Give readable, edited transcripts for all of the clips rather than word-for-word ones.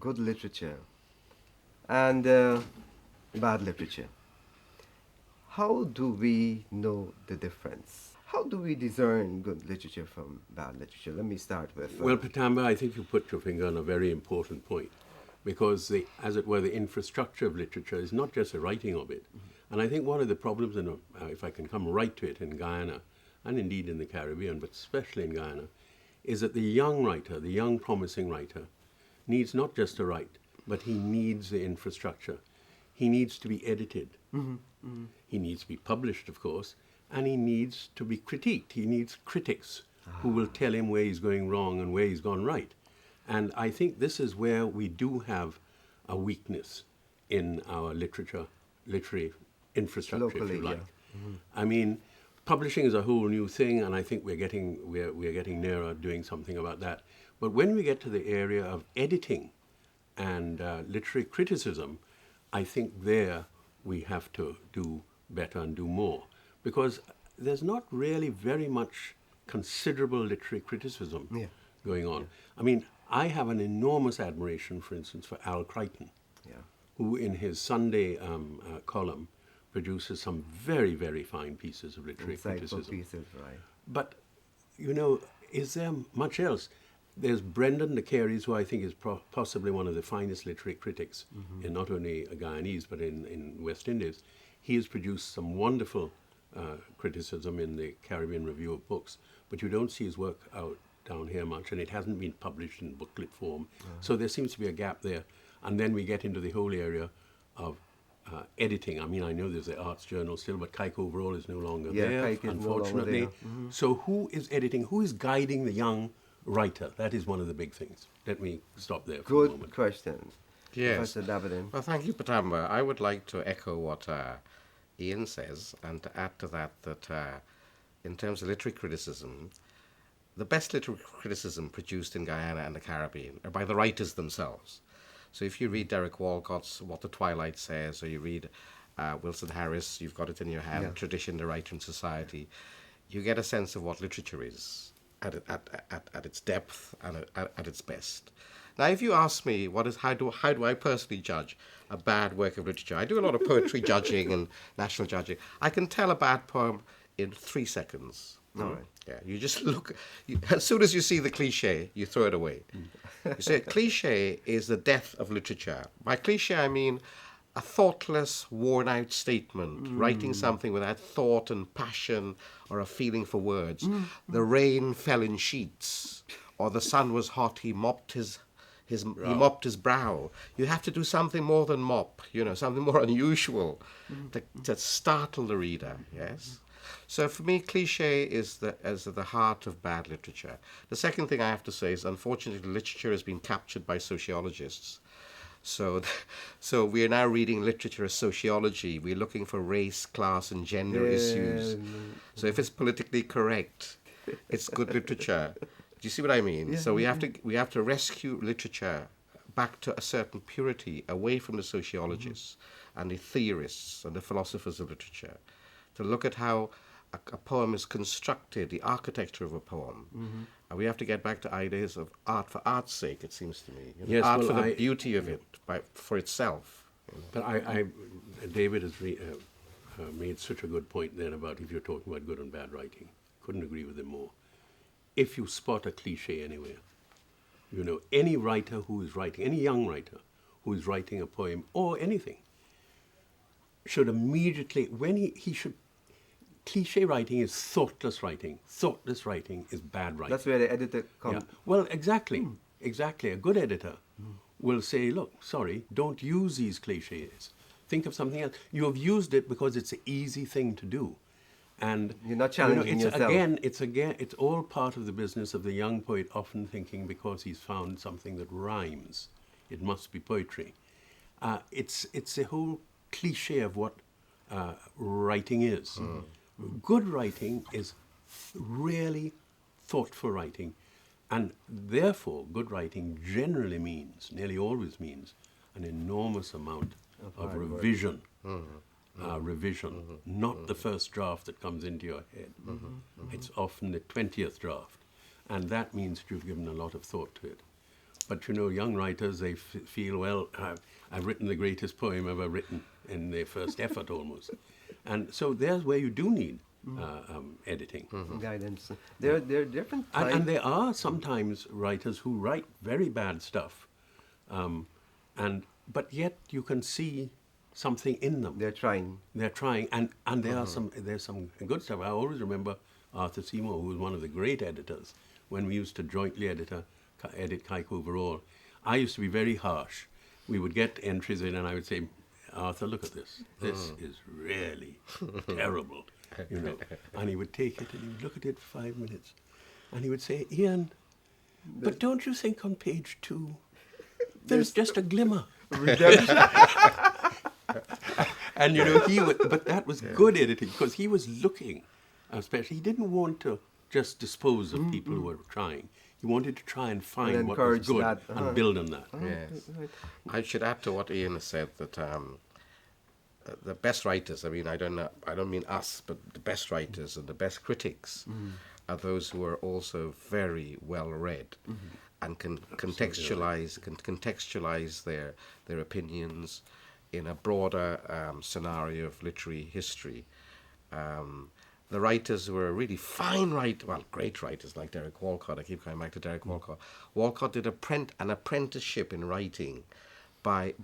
good literature and bad literature. How do we know the difference? How do we discern good literature from bad literature? Let me start with... Well, Petamber, I think you put your finger on a very important point, because as it were, the infrastructure of literature is not just the writing of it. And I think one of the problems, if I can come right to it, in Guyana, and indeed in the Caribbean, but especially in Guyana, is that the young writer, the young promising writer, needs not just to write, but he needs the infrastructure. He needs to be edited. He needs to be published, of course, and he needs to be critiqued. He needs critics who will tell him where he's going wrong and where he's gone right. And I think this is where we do have a weakness in our literary infrastructure, Locally, if you like. yeah. I mean, publishing is a whole new thing, and I think we're getting nearer doing something about that. But when we get to the area of editing and literary criticism, I think there we have to do better and do more, because there's not really very much considerable literary criticism going on. I mean, I have an enormous admiration, for instance, for Al Crichton, who in his Sunday column produces some very, very fine pieces of literary criticism. Pieces, right. But, you know, is there much else? There's Brendan de Carys, who I think is possibly one of the finest literary critics in not only Guyanese but in West Indies. He has produced some wonderful criticism in the Caribbean Review of Books, but you don't see his work out down here much, and it hasn't been published in booklet form. So there seems to be a gap there. And then we get into the whole area of editing. I mean, I know there's the Arts Journal still, but Kike overall is no longer there, Kike is unfortunately. no longer there. So who is editing? Who is guiding the young writer? That is one of the big things. Let me stop there for a moment. Good question. Yes. Professor DABYDEEN. Well, thank you, Petamber. I would like to echo what Ian says, and to add to that, in terms of literary criticism, the best literary criticism produced in Guyana and the Caribbean are by the writers themselves. So if you read Derek Walcott's What the Twilight Says, or you read Wilson Harris, you've got it in your hand, Tradition, the Writer and Society, you get a sense of what literature is at its depth and at its best. Now, if you ask me how do I personally judge a bad work of literature, I do a lot of poetry judging and national judging. I can tell a bad poem in 3 seconds. All right. Yeah, you just look. As soon as you see the cliche, you throw it away. You say cliche is the death of literature. By cliche, I mean a thoughtless, worn-out statement, writing something without thought and passion or a feeling for words. The rain fell in sheets, or the sun was hot. He mopped his brow. You have to do something more than mop. Something more unusual to startle the reader. Yes. So for me, cliche is the heart of bad literature. The second thing I have to say is, unfortunately, literature has been captured by sociologists. So we are now reading literature as sociology. We're looking for race, class, and gender issues. So if it's politically correct, it's good literature. Do you see what I mean? So we have to rescue literature back to a certain purity, away from the sociologists and the theorists and the philosophers of literature, to look at how a poem is constructed, the architecture of a poem. And we have to get back to ideas of art for art's sake, it seems to me. Yes, art for the beauty of it, for itself. But David has made such a good point then about if you're talking about good and bad writing. Couldn't agree with him more. If you spot a cliche anywhere, any writer who is writing, any young writer who is writing a poem or anything, should immediately, cliche writing is thoughtless writing. Thoughtless writing is bad writing. That's where the editor comes. Yeah. Well, exactly. A good editor will say, look, sorry, don't use these cliches. Think of something else. You have used it because it's an easy thing to do. And you're not challenging yourself. It's all part of the business of the young poet often thinking because he's found something that rhymes, it must be poetry. It's a whole cliche of what writing is. Good writing is really thoughtful writing, and therefore good writing generally means, nearly always means, an enormous amount of revision. Not the first draft that comes into your head. It's often the 20th draft, and that means that you've given a lot of thought to it. But you know, young writers, they feel, well, I've written the greatest poem ever written in their first effort almost. And so there's where you do need editing. Guidance. There are different And types. there are sometimes writers who write very bad stuff, but yet you can see something in them. They're trying. They're trying, and there's some good stuff. I always remember Arthur Seymour, who was one of the great editors, when we used to jointly edit Kike Overall. I used to be very harsh. We would get entries in, and I would say, Arthur, look at this. This is really terrible, you know. And he would take it and he would look at it for 5 minutes, and he would say, Ian, but don't you think on page 2 there's just a glimmer? Redemption. And you know, but that was good editing, because he was looking, especially, he didn't want to just dispose of people who were trying. He wanted to try and find what was encourage good that, and build on that. Yes. I should add to what Ian has said that the best writers, I don't mean us, but the best writers and the best critics are those who are also very well read and can contextualize their opinions in a broader scenario of literary history. The writers who were really fine great writers like Derek Walcott. I keep coming back to Derek Walcott. Walcott did an apprenticeship in writing by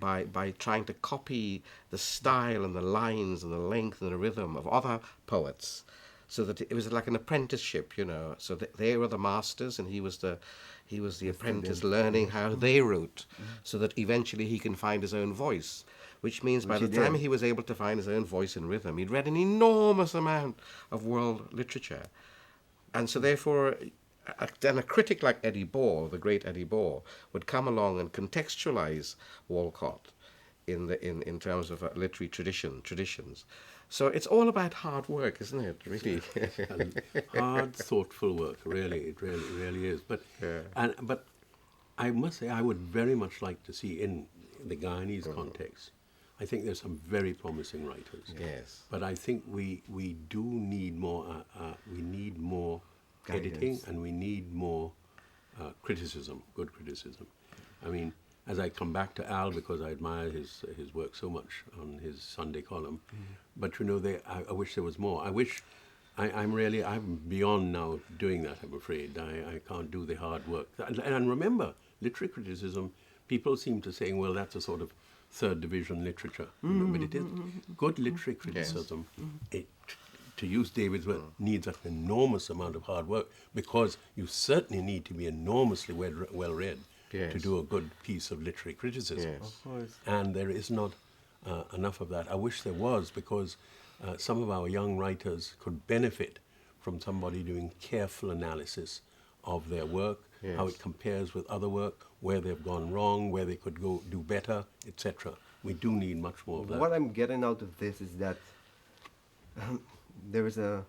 trying to copy the style and the lines and the length and the rhythm of other poets, so that it was like an apprenticeship, you know. So they were the masters, and he was the apprentice, learning how they wrote, so that eventually he can find his own voice. Which means by the time he was able to find his own voice and rhythm, he'd read an enormous amount of world literature. And so therefore, then a critic like Eddie Ball, the great Eddie Ball, would come along and contextualize Walcott in terms of literary traditions. So it's all about hard work, isn't it, really? And hard, thoughtful work, really. It really is. But I must say, I would very much like to see, in the Guyanese context, I think there's some very promising writers. Yes. But I think we do need more. We need more editing, and we need more criticism, good criticism. I mean, as I come back to Al, because I admire his work so much on his Sunday column, but you know, I wish there was more. I wish. I'm beyond now doing that, I'm afraid. I can't do the hard work. And remember, literary criticism, people seem to saying, well, that's a sort of third division literature. But it is good literary criticism. It, to use David's word, needs an enormous amount of hard work, because you certainly need to be enormously well read to do a good piece of literary criticism. Yes. Of course. And there is not enough of that. I wish there was, because some of our young writers could benefit from somebody doing careful analysis of their work, how it compares with other work, where they've gone wrong, where they could go do better, etc. We do need much more of that. What I'm getting out of this is that there's that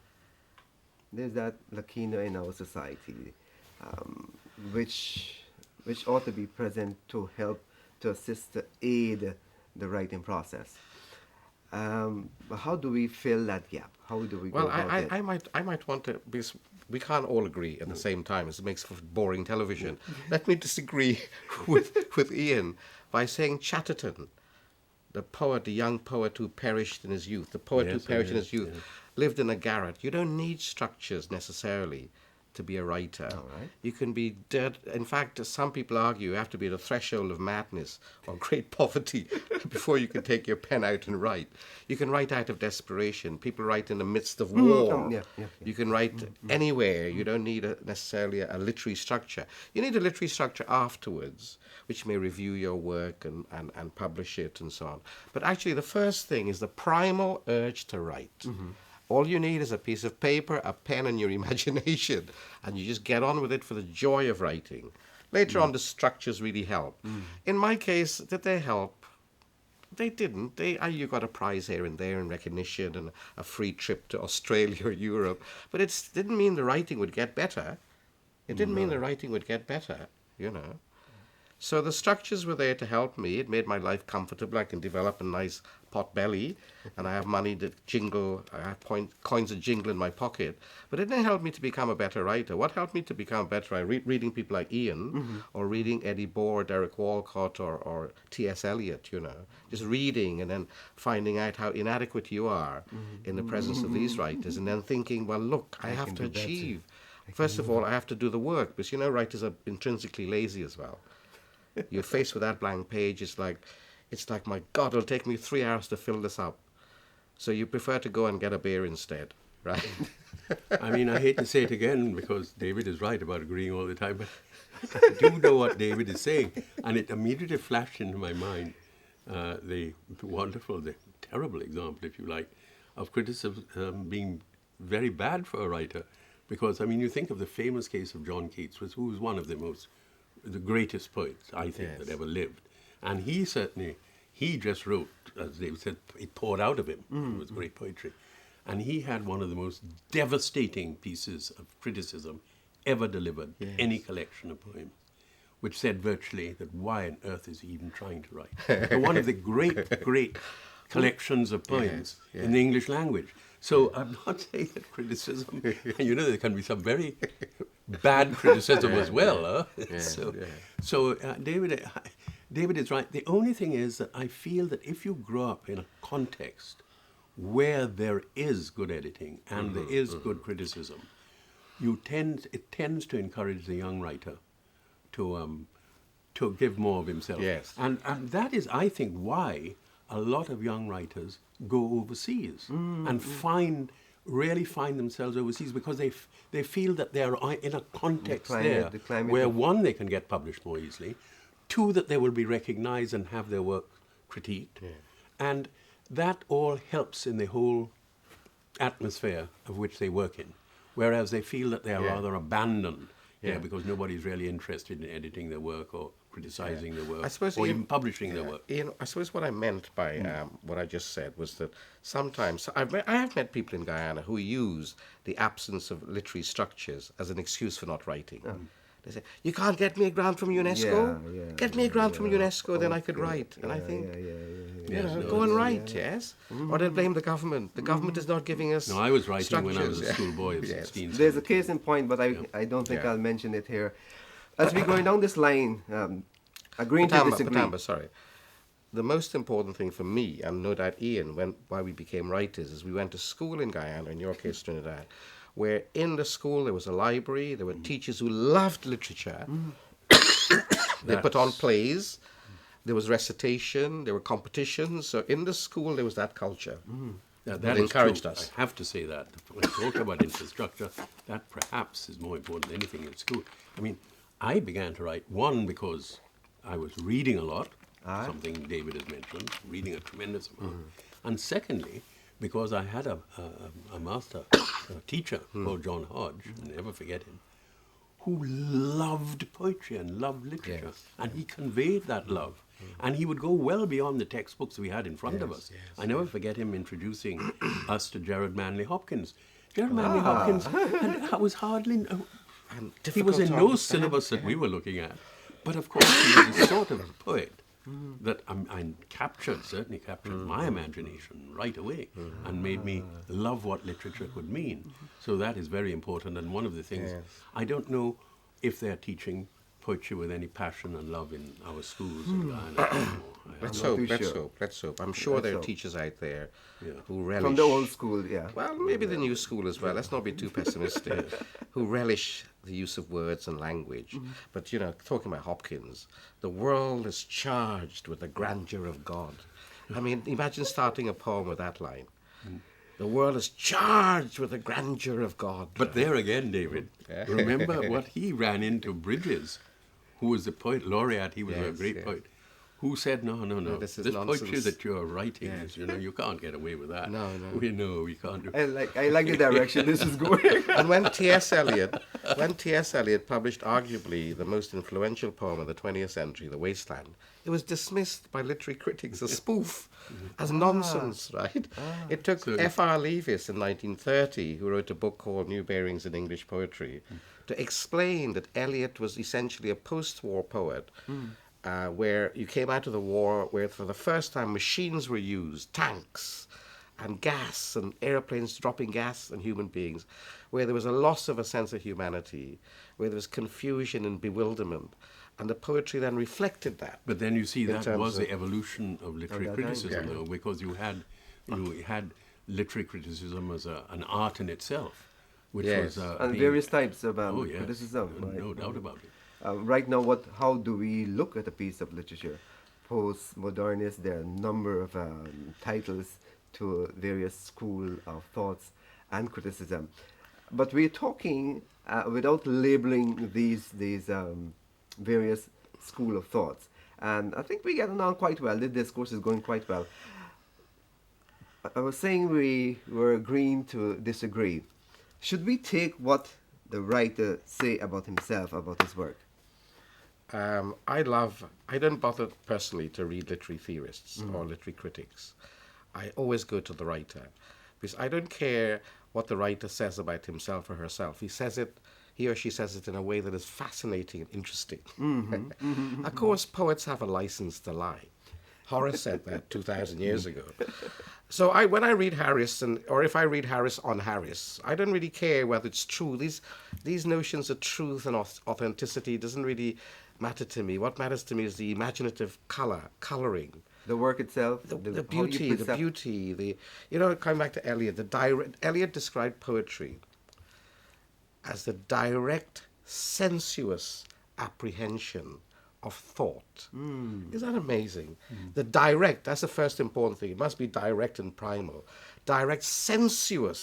lacuna in our society, which ought to be present to help, to assist, to aid the writing process. But how do we fill that gap? How do we Well, go about it? I might want to, because we can't all agree at the same time, as it makes for boring television. Let me disagree with Ian by saying Chatterton, the poet, the young poet who perished in his youth, the poet who perished in his youth, lived in a garret. You don't need structures necessarily to be a writer. All right. You can be dead. In fact, some people argue you have to be at the threshold of madness or great poverty before you can take your pen out and write. You can write out of desperation. People write in the midst of war. You can write anywhere. You don't need necessarily a literary structure. You need a literary structure afterwards, which may review your work and publish it and so on. But actually, the first thing is the primal urge to write. All you need is a piece of paper, a pen, and your imagination, and you just get on with it for the joy of writing. Later on, the structures really help. In my case, did they help? They didn't. You got a prize here and there in recognition and a free trip to Australia or Europe, but it didn't mean the writing would get better. It didn't mean the writing would get better, you know. So the structures were there to help me. It made my life comfortable. I can develop a nice pot belly, and I have money to jingle. I have coins that jingle in my pocket. But it didn't help me to become a better writer. What helped me to become better? Reading people like Ian, or reading Eddie Bohr, Derek Walcott, or T.S. Eliot. Just reading and then finding out how inadequate you are in the presence of these writers, and then thinking, well, look, I have to achieve. First of all, I have to do the work, because writers are intrinsically lazy as well. You're faced with that blank page. It's like, my God, it'll take me 3 hours to fill this up. So you prefer to go and get a beer instead, right? I mean, I hate to say it again, because David is right about agreeing all the time, but I do know what David is saying, and it immediately flashed into my mind the terrible example, if you like, of criticism being very bad for a writer. Because, I mean, you think of the famous case of John Keats, who was one of the greatest poets, I think, that ever lived. And he just wrote, as David said, it poured out of him. It was great poetry. And he had one of the most devastating pieces of criticism ever delivered, any collection of poems, which said virtually that why on earth is he even trying to write? So one of the great collections of poems in the English language. So I'm not saying that criticism, there can be some very bad criticism as well. So David is right. The only thing is that I feel that if you grow up in a context where there is good editing and there is good criticism, it tends to encourage the young writer to give more of himself. Yes. And that is, I think, why a lot of young writers go overseas and really find themselves overseas, because they feel that they are in a context where one, they can get published more easily, two, that they will be recognized and have their work critiqued, and that all helps in the whole atmosphere of which they work in, whereas they feel that they are rather abandoned because nobody's really interested in editing their work or criticizing their work, or even publishing their work. I suppose what I meant by what I just said was that sometimes I have met people in Guyana who use the absence of literary structures as an excuse for not writing. They say, you can't get me a grant from UNESCO? Get me a grant from UNESCO, then I could write. And I think, go and write, Or they'll blame the government. The government is not giving us No, I was writing structures. when I was a schoolboy of 16. There's a case in point, but I don't think I'll mention it here. As we're going down this line, agreeing to disagree. Petamber, sorry. The most important thing for me, and no doubt Ian, why we became writers, is we went to school in Guyana, in your case Trinidad, where in the school there was a library, there were teachers who loved literature. They put on plays, there was recitation, there were competitions. So in the school there was that culture. That encouraged us. I have to say that. When we talk about infrastructure, that perhaps is more important than anything in school. I mean, I began to write, one, because I was reading a lot, something David has mentioned, reading a tremendous amount. And secondly, because I had a master, a teacher called John Hodge, I'll never forget him, who loved poetry and loved literature. And he conveyed that love. And he would go well beyond the textbooks we had in front of us. I never forget him introducing us to Gerard Manley Hopkins. Gerard Manley Hopkins was hardly... he was in no syllabus that we were looking at. But of course, he was the sort of poet that certainly captured my imagination right away and made me love what literature could mean. So that is very important. And one of the things, I don't know if they're teaching poetry with any passion and love in our schools in Guyana. Let's hope. I'm sure there are teachers out there who relish... From the old school, Well, maybe the new school as well. Let's not be too pessimistic. Who relish the use of words and language. But, talking about Hopkins, the world is charged with the grandeur of God. I mean, imagine starting a poem with that line. The world is charged with the grandeur of God. But there again, David, remember what he ran into Bridges, who was the poet laureate. He was a great poet. Who said, no, this poetry that you're writing is, you can't get away with that. No. We know we can't do it. I like the direction this is going. And when T.S. Eliot published arguably the most influential poem of the 20th century, The Wasteland, it was dismissed by literary critics as spoof, as nonsense, right? It took F.R. Leavis in 1930, who wrote a book called New Bearings in English Poetry, to explain that Eliot was essentially a post-war poet, where you came out of the war, where for the first time machines were used, tanks and gas and airplanes dropping gas on human beings, where there was a loss of a sense of humanity, where there was confusion and bewilderment. And the poetry then reflected that. But then you see in that terms was of- the evolution of literary that time, criticism, yeah. though, because you had literary criticism as an art in itself, which Yes. was And being- various types of oh yes, criticism. Right? no doubt about it. Right now, how do we look at a piece of literature? Postmodernist, there are a number of titles to various school of thoughts and criticism. But we're talking without labeling these various school of thoughts. And I think we're getting on quite well. The discourse is going quite well. I was saying we were agreeing to disagree. Should we take what the writer say about himself, about his work? I don't bother personally to read literary theorists or literary critics. I always go to the writer, because I don't care what the writer says about himself or herself. He or she says it in a way that is fascinating and interesting. Of course, poets have a license to lie. Horace said that 2,000 years ago. So when I read Harris, or if I read Harris on Harris, I don't really care whether it's true. These notions of truth and authenticity doesn't really matter to me. What matters to me is the imaginative coloring. The work itself, The how you beauty, perceive- coming back to Eliot, Eliot described poetry as the direct, sensuous apprehension of thought. Isn't that amazing? The direct, that's the first important thing. It must be direct and primal. Direct, sensuous